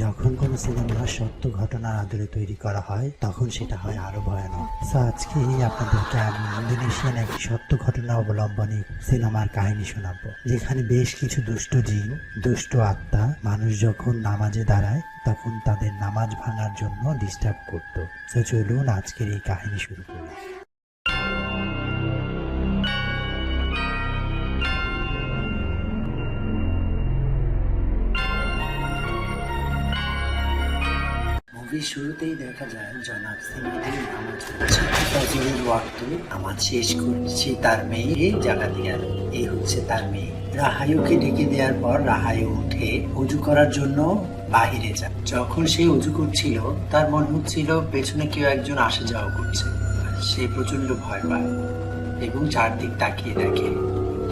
যখন কোনো সিনেমা সত্য ঘটনার আদলে তৈরি করা হয় তখন সেটা হয় আরো ভয়ানক। তো আজকে আপনাদেরকে আমি ইন্দোনেশিয়ান একটি সত্য ঘটনা অবলম্বনে সিনেমার কাহিনী শোনাবো, যেখানে বেশ কিছু দুষ্ট জিন, দুষ্ট আত্মা মানুষ যখন নামাজে দাঁড়ায় তখন তাদের নামাজ ভাঙার জন্য ডিস্টার্ব করত। তো চলুন আজকের এই কাহিনী শুরু করি। মুভির শুরুতেই দেখা যায় জনাব সিমুদ্দিন নামাজ পড়ছে। ফজরের ওয়াক্ত নামাজ শেষ করছে তার মেয়ে জাগাতে গেল। এই হচ্ছে তার মেয়ে। রাহায়ুকে ডেকে দেওয়ার পর রাহায়ু উঠে উজু করার জন্য বাহিরে যায়। যখন সে উজু করছিল তার মনে হচ্ছিল পেছনে কেউ একজন আসা যাওয়া করছে। সে প্রচন্ড ভয় পায় এবং চারদিক তাকিয়ে দেখে,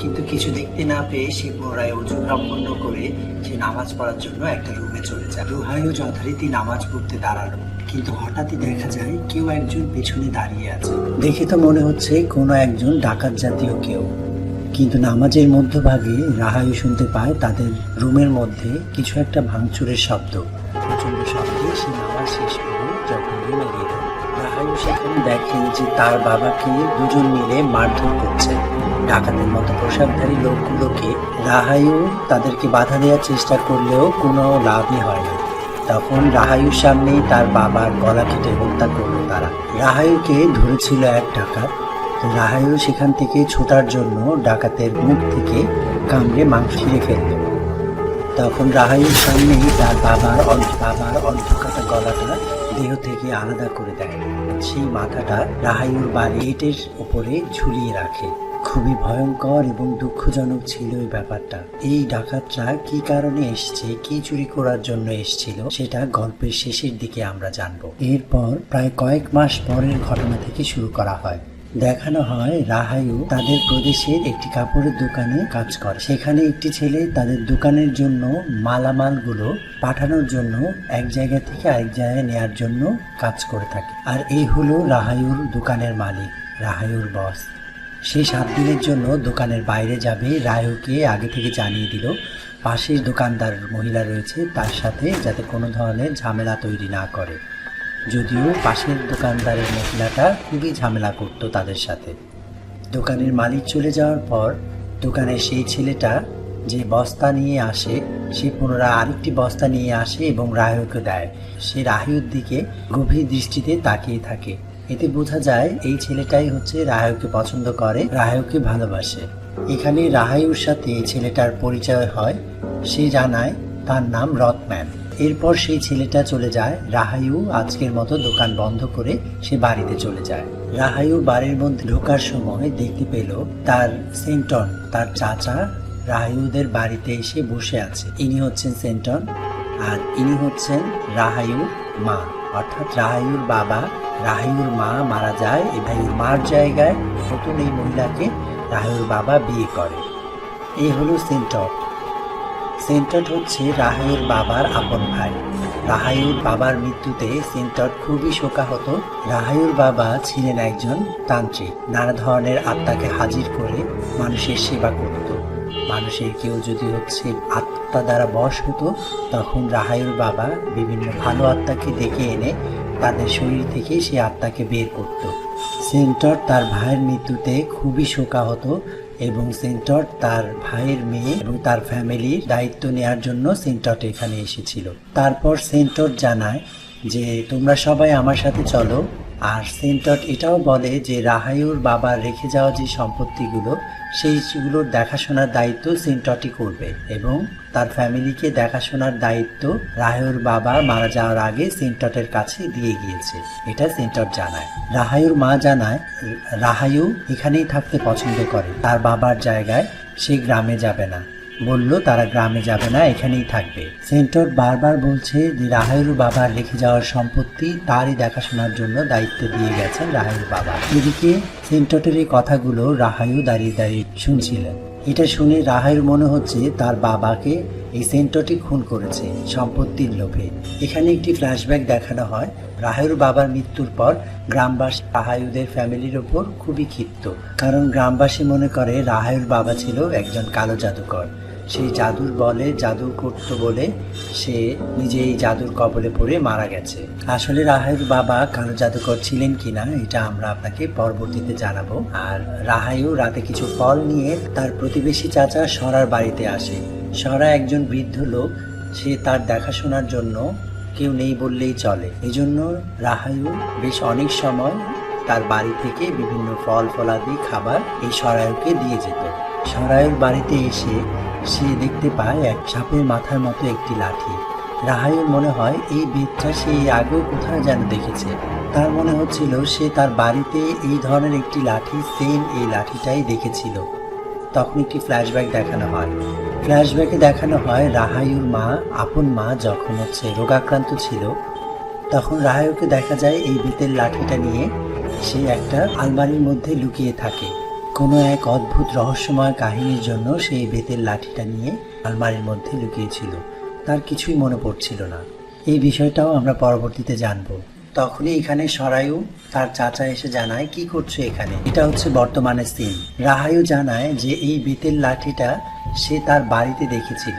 কিন্তু কিছু দেখতে না পেয়ে সে পুনরায় উজু সম্পন্ন করে সে নামাজ পড়ার জন্য একটা রুমে চলে যায়। রুহাইও যথারীতি নামাজ পড়তে দাঁড়ালো, কিন্তু হঠাৎই দেখা যায় কেউ একজন পেছনে দাঁড়িয়ে আছে। দেখে তো মনে হচ্ছে কোনো একজন ডাকাত জাতীয় কেউ, কিন্তু নামাজের মধ্যভাগে রাহায়ু শুনতে পায় তাদের রুমের মধ্যে কিছু একটা ভাঙচুরের শব্দ। প্রচন্ড শব্দে সে নামাজ শেষ করে যখন রুমে গেল, রাহায়ু সেখানে দেখে যে তার বাবাকে দুজন মিলে মারধর করছে। ডাকাতের মতো পোশাকধারী লোকগুলোকে রাহায়ু তাদেরকে বাধা দেওয়ার চেষ্টা করলেও কোনো লাভই হয় না। তখন রাহায়ুর সামনেই তার বাবার গলা কেটে হত্যা করলো তারা। রাহায়ুকে ধরেছিল এক ডাকাত। রাহায়ু সেখান থেকে ছোটার জন্য ডাকাতের মুখ থেকে কামড়ে মাংস ছিঁড়ে ফেলল। তখন রাহায়ুর সামনেই তার বাবার অর্ধকাটা গলাটা দেহ থেকে আলাদা করে দেয়। সেই মাথাটা রাহায়ুর বাড়ির উপরে ঝুলিয়ে রাখে। খুবই ভয়ঙ্কর এবং দুঃখজনক ছিল এই ব্যাপারটা। এই ডাকাতরা কি কারণে এসছে, কি চুরি করার জন্য এসেছিল, সেটা গল্পের শেষের দিকে আমরা জানবো। এরপর প্রায় কয়েক মাস পরের ঘটনা থেকে শুরু করা হয়। দেখানো হয় রাহায়ু তাদের প্রদেশের একটি কাপড়ের দোকানে কাজ করে। সেখানে একটি ছেলে তাদের দোকানের জন্য মালামালগুলো পাঠানোর জন্য এক জায়গা থেকে আরেক জায়গায় নেয়ার জন্য কাজ করে থাকে। আর এই হলো রাহায়ুর দোকানের মালিক, রাহায়ুর বস। সে 7 দিনের জন্য দোকানের বাইরে যাবে। রাহায়ুকে আগে থেকে জানিয়ে দিল পাশের দোকানদার মহিলা রয়েছে তার সাথে যাতে কোনো ধরনের ঝামেলা তৈরি না করে। যদিও পাশের দোকানদারের মহিলাটা খুবই ঝামেলা করতো তাদের সাথে। দোকানের মালিক চলে যাওয়ার পর দোকানের সেই ছেলেটা যে বস্তা নিয়ে আসে, সে পুনরায় আরেকটি বস্তা নিয়ে আসে এবং রাহায়ুকে দেয়। সে রাহায়ুর দিকে গভীর দৃষ্টিতে তাকিয়ে থাকে। এতে বোঝা যায় এই ছেলেটাই হচ্ছে রাহায়ুকে পছন্দ করে, রাহায়ুকে ভালোবাসে। এখানে রাহায়ুর সাথে এই ছেলেটার পরিচয় হয়। সে জানায় তার নাম রথম্যান। এরপর সেই ছেলেটা চলে যায়। রাহায়ু আজকের মতো দোকান বন্ধ করে সে বাড়িতে চলে যায়। রাহায়ু বাড়ির মধ্যে ঢোকার সময় দেখতে পেল তার সেন্টন, তার চাচা রাহায়ুদের বাড়িতে এসে বসে আছে। ইনি হচ্ছেন সেন্টন, আর ইনি হচ্ছেন রাহায়ুর মা, অর্থাৎ রাহায়ুর বাবা। রাহায়ুর মা মারা যায় এবং মার জায়গায় নতুন এই মহিলাকে রাহায়ুর বাবা বিয়ে করে। এই হলো সেন্টন। সেন্টন হচ্ছে রাহায়ুর বাবার আপন ভাই। রাহায়ুর বাবার মৃত্যুতে সেন্টন খুবই শোকাহত। রাহায়ুর বাবা ছিলেন একজন তান্ত্রিক, নানা ধরনের আত্মাকে হাজির করে মানুষের সেবা করত। মানুষের কেউ যদি হচ্ছে আত্মা দ্বারা বশ হতো, তখন রাহায়ুর বাবা বিভিন্ন ভালো আত্মাকে ডেকে এনে তাদের শরীর থেকে সেই আত্মাকে বের করত। সেন্টর তার ভাইয়ের মৃত্যুতে খুবই শোকাহত এবং সেন্টর তার ভাইয়ের মেয়ে এবং তার ফ্যামিলির দায়িত্ব নেওয়ার জন্য সেন্টর এখানে এসেছিল। তারপর সেন্টর জানায় যে তোমরা সবাই আমার সাথে চলো। আর সেন্টর এটাও বলে যে রাহায়ুর বাবার রেখে যাওয়া যে সম্পত্তিগুলো, সেইগুলোর দেখাশোনার দায়িত্ব সেন্টরটি করবে এবং তার ফ্যামিলিকে দেখাশোনার দায়িত্ব রাহায়ুর বাবা মারা যাওয়ার আগে সেন্টরের কাছে দিয়ে গিয়েছে। এটা সেন্টর জানায়। রাহায়ুর মা জানায় রাহায়ু এখানেই থাকতে পছন্দ করে, তার বাবার জায়গায় সে গ্রামে যাবে না। বলল তারা গ্রামে যাবে না, এখানেই থাকবে। সেন্টর বারবার বলছে যে রাহায়ুর বাবার রেখে যাওয়ার সম্পত্তি তারই দেখাশোনার জন্য দায়িত্ব দিয়ে গেছেন রাহায়ুর বাবা। এদিকে সেন্টরের এই কথাগুলো রাহায়ু দাঁড়িয়ে দাঁড়িয়ে শুনছিলেন। এটা শুনে রাহায়ুর মনে হচ্ছে তার বাবাকে এই সেন্টরটি খুন করেছে সম্পত্তির লোভে। এখানে একটি ফ্ল্যাশব্যাক দেখানো হয়। রাহায়ুর বাবার মৃত্যুর পর গ্রামবাসী রাহায়ুদের ফ্যামিলির ওপর খুবই ক্ষিপ্ত, কারণ গ্রামবাসী মনে করে রাহায়ুর বাবা ছিল একজন কালো জাদুকর। সেই জাদুর বলে জাদু করত বলে সে নিজেই জাদুর কবলে পড়ে মারা গেছে। আসলে রাহায়ুর বাবা কালো জাদুকর ছিলেন কিনা এটা আমরা আপনাকে পরবর্তীতে জানাবো। আর রাহায়ু রাতে কিছু ফল নিয়ে তার প্রতিবেশী চাচা সরার বাড়িতে আসে। সরা একজন বৃদ্ধ লোক, সে তার দেখাশোনার জন্য কেউ নেই বললেই চলে। এজন্য রাহায়ু বেশ অনেক সময় তার বাড়ি থেকে বিভিন্ন ফল ফলাদি খাবার এই সরায়ুকে দিয়ে যেত। সরায়ুর বাড়িতে এসে সে দেখতে পায় এক সাপের মাথার মতো একটি লাঠি। রাহায়ুর মনে হয় এই বেদটা সে আগেও কোথাও যেন দেখেছে। তার মনে হচ্ছিল সে তার বাড়িতে এই ধরনের একটি লাঠি, সেম এই লাঠিটাই দেখেছিল। তখন একটি ফ্ল্যাশব্যাক দেখানো হয়। ফ্ল্যাশব্যাকে দেখানো হয় রাহায়ুর মা, আপন মা যখন রোগাক্রান্ত ছিল, তখন রাহায়ুকে দেখা যায় এই বেতের লাঠিটা নিয়ে সে একটা আলমারির মধ্যে লুকিয়ে থাকে। কোনো এক অদ্ভুত রহস্যময় কাহিনীর জন্য সেই বেতের লাঠিটা নিয়ে আলমারির মধ্যে লুকিয়েছিল। তার কিছুই মনে পড়ছিল না। এই বিষয়টাও আমরা পরবর্তীতে জানবো। তখনই এখানে সরায়ু তার চাচা এসে জানায়, কি করছো এখানে? এটা হচ্ছে বর্তমানে সিন। রাহায়ু জানায় যে এই বেতের লাঠিটা সে তার বাড়িতে দেখেছিল।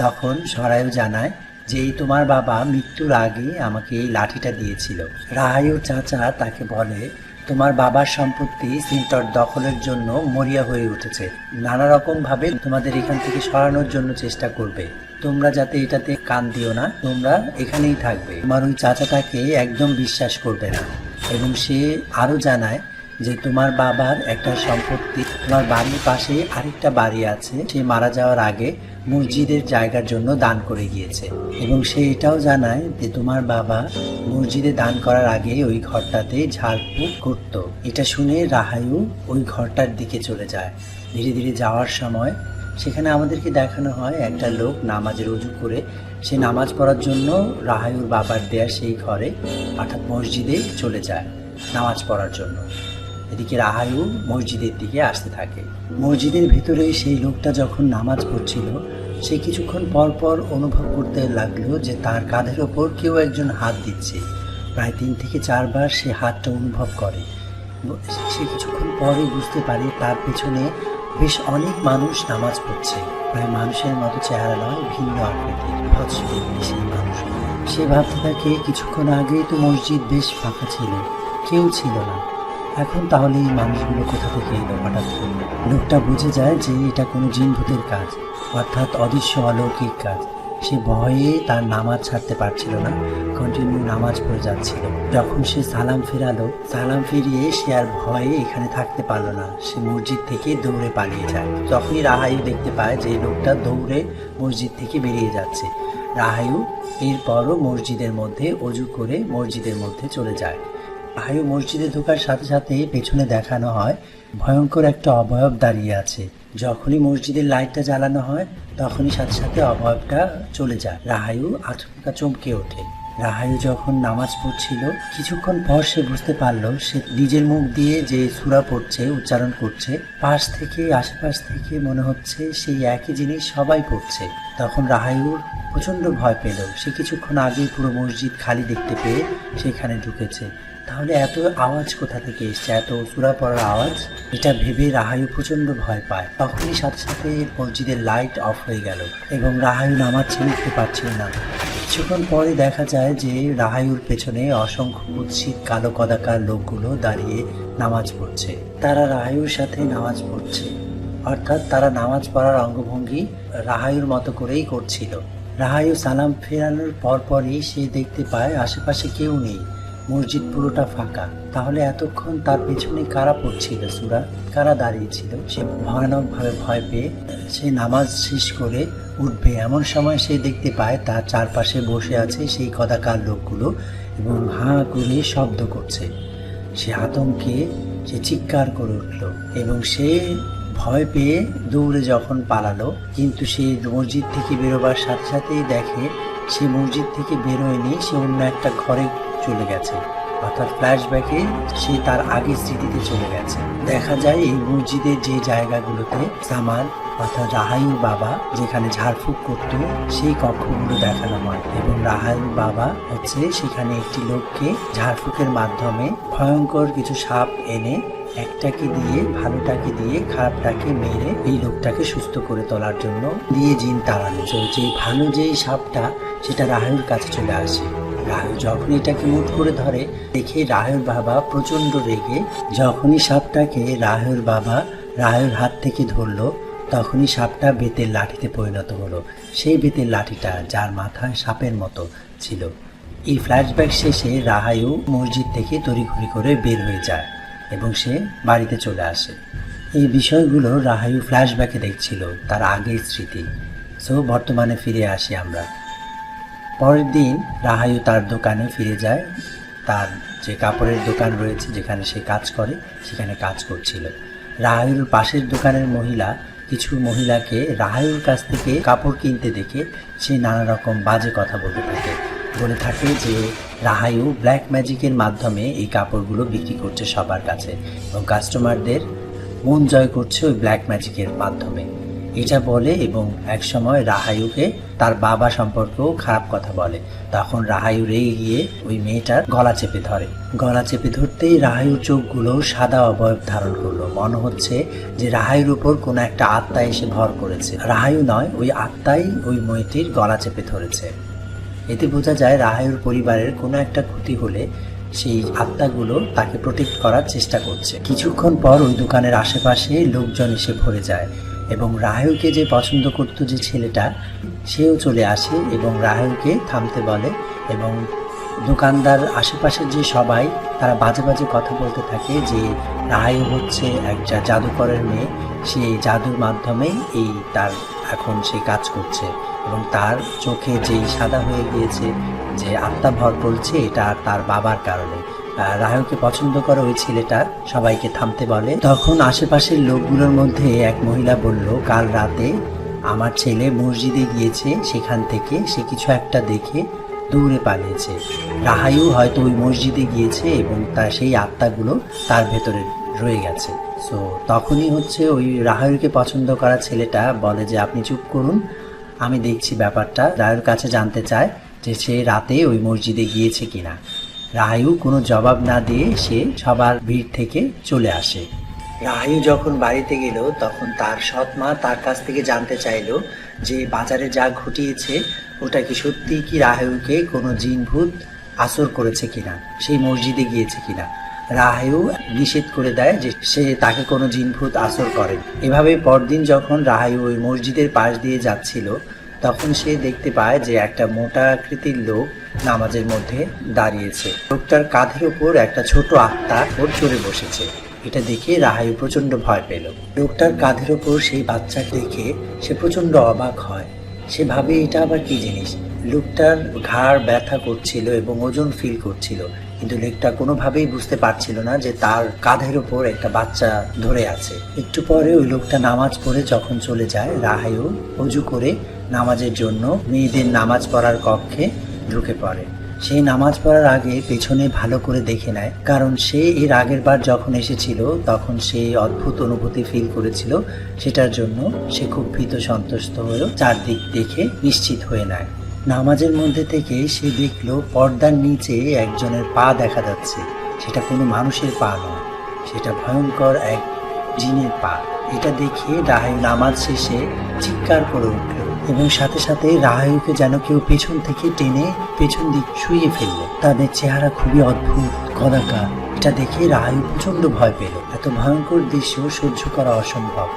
তখন সরায়ু জানায় যে এই তোমার বাবা মৃত্যুর আগে আমাকে এই লাঠিটা দিয়েছিল। রাহায়ুর চাচা তাকে বলে, তোমার বাবার সম্পত্তি সিন্টর দখলের জন্য মরিয়া হয়ে উঠেছে, নানা রকম ভাবে তোমাদের এখান থেকে সরানোর জন্য চেষ্টা করবে। তোমরা যাতে এটাতে কান দিও না, তোমরা এখানেই থাকবে। তোমার ওই চাচাটাকে একদম বিশ্বাস করবে না। এবং সে আরো জানায় যে তোমার বাবার একটা সম্পত্তি, তোমার বাড়ির পাশে আরেকটা বাড়ি আছে, সে মারা যাওয়ার আগে মসজিদের জায়গার জন্য দান করে গিয়েছে। এবং সে এটাও জানায় যে তোমার বাবা মসজিদে দান করার আগে ওই ঘরটাতে ঝাড়ফুঁক করত। এটা শুনে রাহায়ু ওই ঘরটার দিকে চলে যায়। ধীরে ধীরে যাওয়ার সময় সেখানে আমাদেরকে দেখানো হয় একটা লোক নামাজের ওযু করে সে নামাজ পড়ার জন্য রাহায়ুর বাবার দেয়া সেই ঘরে অর্থাৎ মসজিদে চলে যায় নামাজ পড়ার জন্য। এদিকে রাহায়ু মসজিদের দিকে আসতে থাকে। মসজিদের ভিতরে সেই লোকটা যখন নামাজ পড়ছিল, সে কিছুক্ষণ পর পর অনুভব করতে লাগলো যে তার কাঁধের ওপর কেউ একজন হাত দিচ্ছে। প্রায় 3 থেকে 4 বার সে হাতটা অনুভব করে। সে কিছুক্ষণ পরে বুঝতে পারে তার পেছনে বেশ অনেক মানুষ নামাজ পড়ছে। প্রায় মানুষের মতো চেহারা নয়, ভিন্ন আকৃতির সেই মানুষ। সে ভাবতে থাকে কিছুক্ষণ আগেই তো মসজিদ বেশ ফাঁকা ছিল, কেউ ছিল না, এখন তাহলে এই মানুষগুলো কোথা থেকে এলো হঠাৎ করে? লোকটা বুঝে যায় যে এটা কোনো জিনভূতের কাজ, অর্থাৎ অদৃশ্য অলৌকিক কাজ। সে ভয়ে তার নামাজ ছাড়তে পারছিল না, কন্টিনিউ নামাজ পড়ে যাচ্ছিল। যখন সে সালাম ফিরিয়ে সে আর ভয়ে এখানে থাকতে পারলো না। সে মসজিদ থেকে দৌড়ে পালিয়ে যায়। তখনই রাহায়ু দেখতে পায় যে লোকটা দৌড়ে মসজিদ থেকে বেরিয়ে যাচ্ছে। রাহায়ু এরপরও মসজিদের মধ্যে ওযু করে মসজিদের মধ্যে চলে যায়। রাহায়ু মসজিদে ঢোকার সাথে সাথে পেছনে দেখানো হয় ভয়ঙ্কর একটা অবয়ব দাঁড়িয়ে আছে। যখনই মসজিদের লাইটটা জ্বালানো হয় তখনই সাথে সাথে অবয়বটা চলে যায়। রাহায়ু আচমকা চমকে ওঠে। রাহায়ু যখন নামাজ পড়ছিল, কিছুক্ষণ পর সে বুঝতে পারলো সে নিজের মুখ দিয়ে যে সূরা পড়ছে, উচ্চারণ করছে, পাশ থেকে আশেপাশ থেকে মনে হচ্ছে সেই একই জিনিস সবাই পড়ছে। তখন রাহায়ুর প্রচণ্ড ভয় পেল। সে কিছুক্ষণ আগে পুরো মসজিদ খালি দেখতে পেয়ে সেখানে ঢুকেছে। তাহলে এত আওয়াজ কোথা থেকে এসছে, এত সূরা পড়ার আওয়াজ? এটা ভেবে রাহায়ু প্রচণ্ড ভয় পায়। তখনই সাথে সাথে মসজিদের লাইট অফ হয়ে গেল এবং রাহায়ু নামাজ ছেড়ে উঠতে পারছিল না। কিছুক্ষণ পরে দেখা যায় যে রাহায়ুর পেছনে অসংখ্য কুৎসিত কালো কদাকার লোকগুলো দাঁড়িয়ে নামাজ পড়ছে। তারা রাহায়ুর সাথে নামাজ পড়ছে, অর্থাৎ তারা নামাজ পড়ার অঙ্গভঙ্গি রাহায়ুর মতো করেই করছিল। রাহায়ু সালাম ফেরানোর পরপরই সে দেখতে পায় আশেপাশে কেউ নেই, মসজিদ পুরোটা ফাঁকা। তাহলে এতক্ষণ তার পেছনে কারা পড়ছিল সূরা, কারা দাঁড়িয়েছিল? সে ভয়ানকভাবে ভয় পেয়ে সে নামাজ শেষ করে উঠবে এমন সময় সে দেখতে পায় তার চারপাশে বসে আছে সেই কদাকার লোকগুলো এবং হাঁ করে শব্দ করছে। সে আতঙ্কে সে চিৎকার করে উঠল এবং সে ভয় পেয়ে দৌড়ে যখন পালালো, কিন্তু সে মসজিদ থেকে বেরোবার সাথে সাথেই দেখে সে মসজিদ থেকে বেরোয়নি, সে অন্য একটা ঘরে চলে গেছে। অর্থাৎ ফ্ল্যাশব্যাকে সে তার আগের স্মৃতিতে চলে গেছে। দেখা যায় এই মসজিদের যে জায়গাগুলোতে সামান অর্থাৎ রাহায়ুর বাবা যেখানে ঝাড়ফুঁক করত সেই কক্ষগুলো দেখানো হয় এবং রাহায়ুর বাবা সেখানে একটি লোককে ঝাড়ফুঁকের মাধ্যমে ভয়ঙ্কর কিছু সাপ এনে একটাকে দিয়ে, ভালোটাকে দিয়ে খারাপটাকে মেরে এই লোকটাকে সুস্থ করে তোলার জন্য দিয়ে জিন তাড়ানো। তো যে ভালো যেই সাপটা সেটা রাহায়ুর কাছে চলে আসে। রাহায়ু যখন এটাকে মুঠ করে ধরে দেখে রাহায়ুর বাবা প্রচণ্ড রেগে যখনই সাপটাকে রাহায়ুর বাবা রাহায়ুর হাত থেকে ধরলো তখনই সাপটা বেতের লাঠিতে পরিণত হলো। সেই বেতের লাঠিটা যার মাথায় সাপের মতো ছিল। এই ফ্ল্যাশব্যাক শেষে রাহায়ু মসজিদ থেকে তড়িঘড়ি করে বের হয়ে যায় এবং সে বাড়িতে চলে আসে। এই বিষয়গুলো রাহায়ু ফ্ল্যাশব্যাকে দেখছিল, তার আগের স্মৃতি। সো বর্তমানে ফিরে আসি আমরা। পরের দিন রাহায়ু তার দোকানে ফিরে যায়। তার যে কাপড়ের দোকান রয়েছে যেখানে সে কাজ করে সেখানে কাজ করছিল। রাহায়ুর পাশের দোকানের মহিলা কিছু মহিলাকে রাহায়ুর কাছ থেকে কাপড় কিনতে দেখে সে নানা রকম বাজে কথা বলে থাকে যে রাহায়ু ব্ল্যাক ম্যাজিকের মাধ্যমে এই কাপড়গুলো বিক্রি করছে সবার কাছে এবং কাস্টমারদের মন জয় করছে ওই ব্ল্যাক ম্যাজিকের মাধ্যমে, এটা বলে। এবং একসময় রাহায়ুকে তার বাবা সম্পর্কেও খারাপ কথা বলে। তখন রাহায়ু রেগে গিয়ে ওই মেয়েটার গলা চেপে ধরে। গলা চেপে ধরতেই রাহায়ুর চোখগুলো সাদা অবয়ব ধারণ করলো। মনে হচ্ছে যে রাহায়ুর উপর কোনো একটা আত্মা এসে ভর করেছে। রাহায়ু নয়, ওই আত্মাই ওই মেয়েটির গলা চেপে ধরেছে। এতে বোঝা যায় রাহায়ুর পরিবারের কোনো একটা ক্ষতি হলে সেই আত্মাগুলো তাকে প্রোটেক্ট করার চেষ্টা করছে। কিছুক্ষণ পর ওই দোকানের আশেপাশে লোকজন এসে ভরে যায় এবং রাহায়ুকে যে পছন্দ করত যে ছেলেটা সেও চলে আসে এবং রাহায়ুকে থামতে বলে। এবং দোকানদার আশেপাশের যে সবাই তারা বাজে বাজে কথা বলতে থাকে যে রাহায়ু হচ্ছে একটা জাদুকরের মেয়ে, সে জাদুর মাধ্যমে তার এখন সে কাজ করছে এবং তার চোখে যেই সাদা হয়ে গিয়েছে যে আত্মা ভর করছে এটা তার বাবার কারণে। রাহায়ুকে পছন্দ করে ওই ছেলেটা সবাইকে থামতে বলে। তখন আশেপাশের লোকগুলোর মধ্যে এক মহিলা বলল, কাল রাতে আমার ছেলে মসজিদে গিয়েছে, সেখান থেকে সে কিছু একটা দেখে দৌড়ে পালিয়েছে। রাহায়ু হয়তো ওই মসজিদে গিয়েছে এবং তার সেই আত্মাগুলো তার ভেতরে রয়ে গেছে। সো তখনই হচ্ছে ওই রাহায়ুকে পছন্দ করা ছেলেটা বলে যে আপনি চুপ করুন, আমি দেখছি ব্যাপারটা। রাহায়ুর কাছে জানতে চায় যে সে রাতে ওই মসজিদে গিয়েছে কিনা। রাহায়ু কোনো জবাব না দিয়ে সে সবার ভিড় থেকে চলে আসে। রাহায়ু যখন বাড়িতে গেল তখন তার সৎ মা তার কাছ থেকে জানতে চাইলো যে বাজারে যা ঘটিয়েছে ওটা কি সত্যি, কি রাহায়ুকে কোনো জিন ভূত আসর করেছে কিনা, সেই মসজিদে গিয়েছে কিনা। রাহায়ু নিষেধ করে দেয় যে সে তাকে কোনো জিন ভূত আসর করেন। এভাবে পরদিন যখন রাহায়ু ওই মসজিদের পাশ দিয়ে যাচ্ছিল তখন সে দেখতে পায় যে একটা মোটা আকৃতির লোক নামাজের মধ্যে দাঁড়িয়েছে। লোকটার কাঁধের উপর একটা ছোট আত্মা ওর চড়ে বসেছে। এটা দেখে রাহায়ু প্রচন্ড ভয় পেল। লোকটার কাঁধের উপর সেই বাচ্চাকে দেখে সে প্রচন্ড অবাক হয়। সে ভাবে এটা আবার কি জিনিস। লোকটার ঘাড় ব্যথা করছিল এবং ওজন ফিল করছিল, কিন্তু লোকটা কোনোভাবেই বুঝতে পারছিল না যে তার কাঁধের উপর একটা বাচ্চা ধরে আছে। একটু পরে ওই লোকটা নামাজ পড়ে যখন চলে যায়, রাহায়ু অজু করে নামাজের জন্য মেয়েদের নামাজ পড়ার কক্ষে ঢুকে পড়ে। সেই নামাজ পড়ার আগে পেছনে ভালো করে দেখে নেয়, কারণ সে এর আগের বার যখন এসেছিল তখন সে অদ্ভুত অনুভূতি ফিল করেছিল। সেটার জন্য সে খুব ভীত সন্ত্রস্ত হয়েও চারদিক দেখে নিশ্চিত হয়ে নেয়। নামাজের মধ্যে থেকে সে দেখলো পর্দার নিচে একজনের পা দেখা যাচ্ছে। সেটা কোনো মানুষের পা নয়, সেটা ভয়ঙ্কর এক জিনের পা। এটা দেখে রাহায়ু নামাজ শেষে চিৎকার করে উঠল এবং সাথে সাথে রাহায়ুকে যেন কেউ পেছন থেকে টেনে পেছন দিক শুইয়ে ফেললো। তাদের চেহারা খুবই অদ্ভুত, কদাকার। এটা দেখে রাহায়ু প্রচন্ড ভয় পেল। এত ভয়ঙ্কর দৃশ্য সহ্য করা অসম্ভব।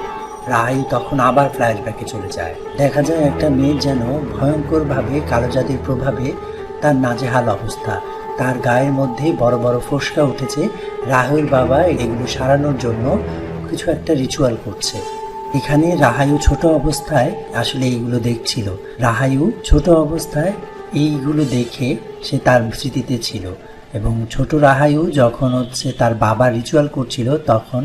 রাহায়ু তখন আবার ফ্ল্যাশব্যাকে চলে যায়। দেখা যায় একটা মেয়ের যেন ভয়ঙ্করভাবে কালো জাদুর প্রভাবে তার নাজেহাল অবস্থা। তার গায়ের মধ্যে বড় বড় ফোসকা উঠেছে। রাহায়ুর বাবা এগুলো সারানোর জন্য কিছু একটা রিচুয়াল করছে। এখানে রাহায়ু ছোট অবস্থায় আসলে এইগুলো দেখছিল। রাহায়ু ছোট অবস্থায় এইগুলো দেখে সে তার স্মৃতিতে ছিল এবং ছোট রাহায়ু যখন হচ্ছে তার বাবা রিচুয়াল করছিল তখন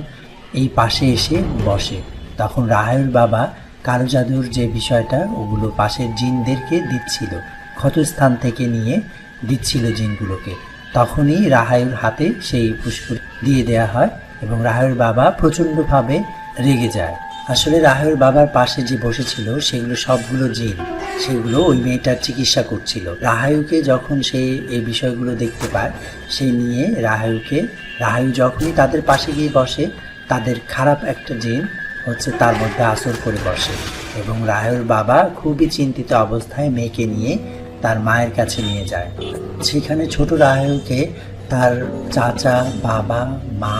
এই পাশে এসে বসে। তখন রাহায়ুর বাবা কালো জাদুর যে বিষয়টা ওগুলো পাশের জিনদেরকে দিচ্ছিল, ক্ষতস্থান থেকে নিয়ে দিচ্ছিল জিনগুলোকে। তখনই রাহায়ুর হাতে সেই পুষ্প দিয়ে দেয়া হয় এবং রাহায়ুর বাবা প্রচণ্ডভাবে রেগে যায়। আসলে রাহায়ুর বাবার পাশে যে বসেছিল সেগুলো সবগুলো জিন, সেগুলো ওই মেয়েটার চিকিৎসা করছিল। রাহায়ুকে যখন সে এই বিষয়গুলো দেখতে পায়, সে নিয়ে রাহায়ু যখনই তাদের পাশে গিয়ে বসে, তাদের খারাপ একটা জিন তার মধ্যে আসর করে বসে এবং রাহায়ুর বাবা খুবই চিন্তিত অবস্থায় মেয়েকে নিয়ে তার মায়ের কাছে নিয়ে যায়। সেখানে ছোট রাহায়ুকে তার চাচা, বাবা, মা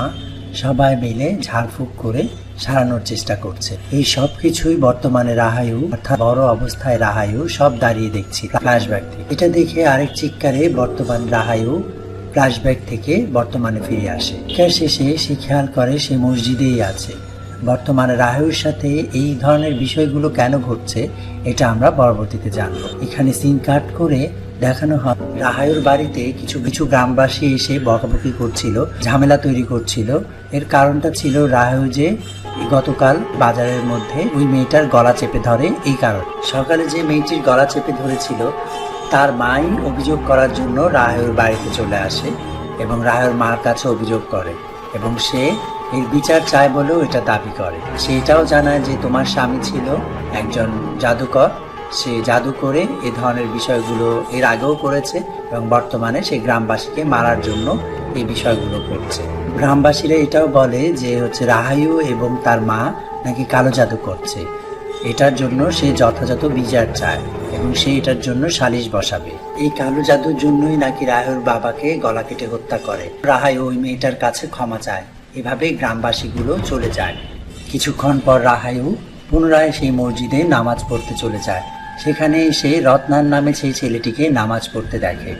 সবাই মিলে ঝাড়ফুঁক করে সারানোর চেষ্টা করছে। এই সব কিছুই বর্তমানে রাহায়ু, অর্থাৎ বড় অবস্থায় রাহায়ু সব দাঁড়িয়ে দেখছি ফ্ল্যাশব্যাক থেকে। এটা দেখে আরেক চিৎকারে বর্তমান রাহায়ু ফ্ল্যাশব্যাক থেকে বর্তমানে ফিরে আসে। চিৎকার শেষে সে খেয়াল করে সে মসজিদেই আছে। বর্তমানে রাহায়ুর সাথে এই ধরনের বিষয়গুলো কেন ঘটছে এটা আমরা পরবর্তীতে জানবো। এখানে সিন কাট করে দেখানো হয় রাহায়ুর বাড়িতে কিছু কিছু গ্রামবাসী এসে বকাবকি করছিল, ঝামেলা তৈরি করছিল। এর কারণটা ছিল রাহায়ু যে গতকাল বাজারের মধ্যে ওই মেয়েটার গলা চেপে ধরে। এই কারণ সকালে যে মেয়েটির গলা চেপে ধরেছিল তার মাই অভিযোগ করার জন্য রাহায়ুর বাড়িতে চলে আসে এবং রাহায়ুর মার কাছে অভিযোগ করে এবং সে এর বিচার চায় বলেও এটা দাবি করে। সে এটাও জানায় যে তোমার স্বামী ছিল একজন জাদুকর, সে জাদু করে এ ধরনের বিষয়গুলো এর আগেও করেছে এবং বর্তমানে সে গ্রামবাসীকে মারার জন্য এই বিষয়গুলো করছে। গ্রামবাসীরা এটাও বলে যে রাহায়ু এবং তার মা নাকি কালো জাদু করছে। এটার জন্য সে যথাযথ বিচার চায় এবং সে এটার জন্য সালিশ বসাবে। এই কালো জাদুর জন্যই নাকি রাহায়ুর বাবাকে গলা কেটে হত্যা করে। রাহায়ু ওই মেয়েটার কাছে ক্ষমা চায়। এভাবে গ্রামবাসীগুলো চলে যায়। কিছুক্ষণ পর রাহায়ু পুনরায় সেই মসজিদে নামাজ পড়তে চলে যায়। সেখানে এসে রত্নার নামে সেই ছেলেটিকে নামাজ পড়তে দেখে।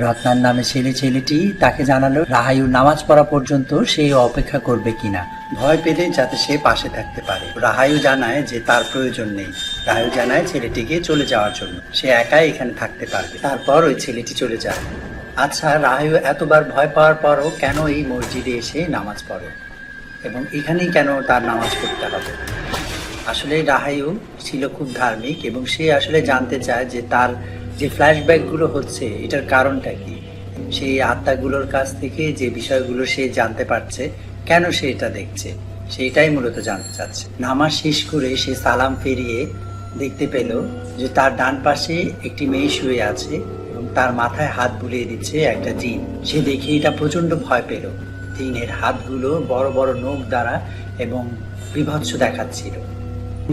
রত্নার নামে ছেলেটি তাকে জানালো রাহায়ু নামাজ পড়া পর্যন্ত সে অপেক্ষা করবে কিনা, ভয় পেলে যাতে সে পাশে থাকতে পারে। রাহায়ু জানায় যে তার প্রয়োজন নেই। রাহায়ু জানায় ছেলেটিকে চলে যাওয়ার জন্য, সে একাই এখানে থাকতে পারবে। তারপর ওই ছেলেটি চলে যায়। আচ্ছা, রাহায়ু এতবার ভয় পাওয়ার পরও কেন এই মসজিদে এসে নামাজ পড়ে এবং এখানেই কেন তার নামাজ পড়তে হবে? আসলে রাহায়ু ছিল খুব ধার্মিক এবং সে আসলে জানতে চায় যে তার যে ফ্ল্যাশব্যাকগুলো হচ্ছে এটার কারণটা কি। সেই আত্মাগুলোর কাছ থেকে যে বিষয়গুলো সে জানতে পারছে, কেন সে এটা দেখছে, সেইটাই মূলত জানতে চাচ্ছে। নামাজ শেষ করে সে সালাম ফিরিয়ে দেখতে পেল যে তার ডান পাশে একটি মেয়ে শুয়ে আছে এবং তার মাথায় হাত বুলিয়ে দিচ্ছে একটা জিন। সে দেখে এটা প্রচন্ড ভয় পেল। জিনের হাতগুলো বড় বড় নখ দ্বারা এবং বিভৎস দেখাচ্ছিল।